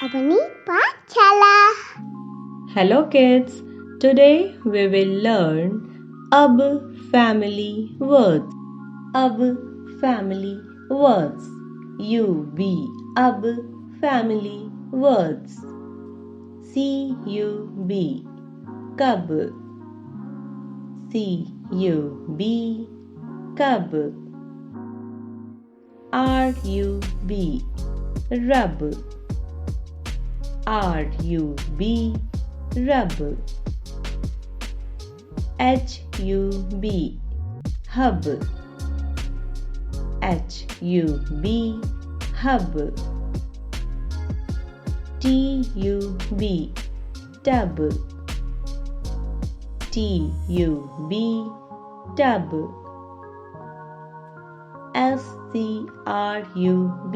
Abani Pachala. Hello kids, today we will learn ab family words. Ab family words. UB ab family words. CUB cub. CUB cub. RUB rub. RUB rub. HUB hub. HUB hub. TUB tub. TUB tub. SCRUB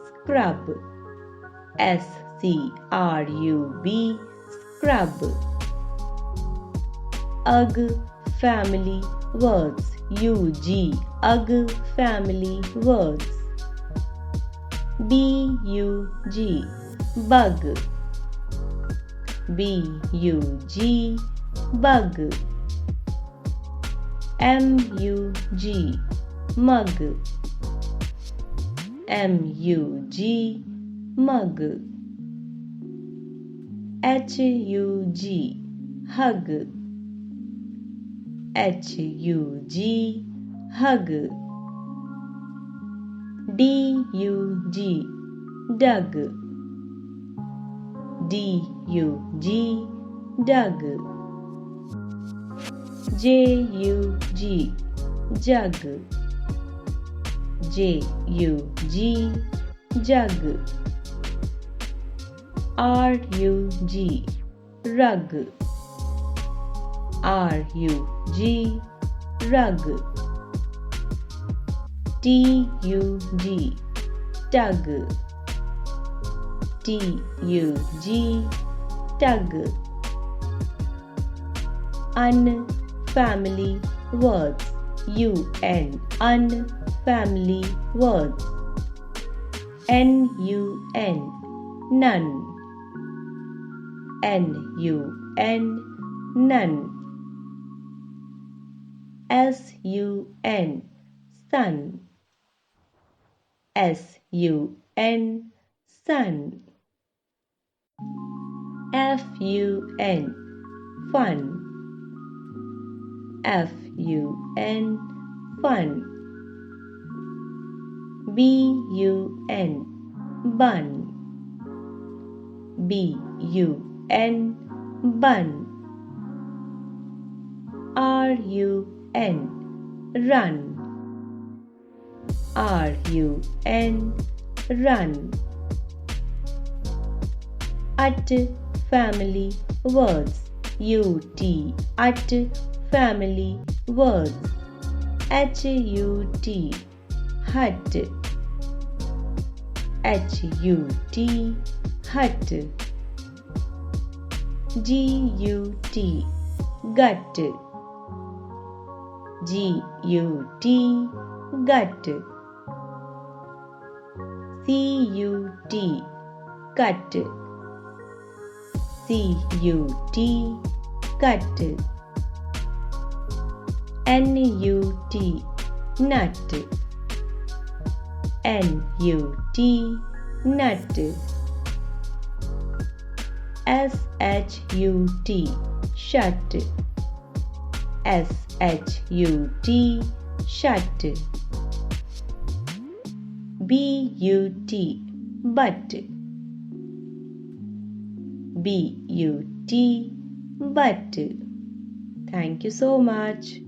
scrub. SCRUB scrub. UG family words. UG UG family words. BUG bug. BUG bug. MUG mug. MUG mug. HUG hug. HUG hug. DUG dug. DUG dug. JUG jug. JUG jug. RUG rug. RUG rug. TUG tug. TUG tug. Unfamily words. UN unfamily words. NUN none. NUN none. SUN sun. SUN sun. FUN fun. FUN fun. BUN bun. BUN bun. RUN run. RUN run. At family words. UT at family words. HUT hut. HUT hut. GUT gut. GUT gut. CUT cut. CUT cut. NUT nut. NUT nut. SHUT shut. SHUT shut. BUT but. BUT but. Thank you so much.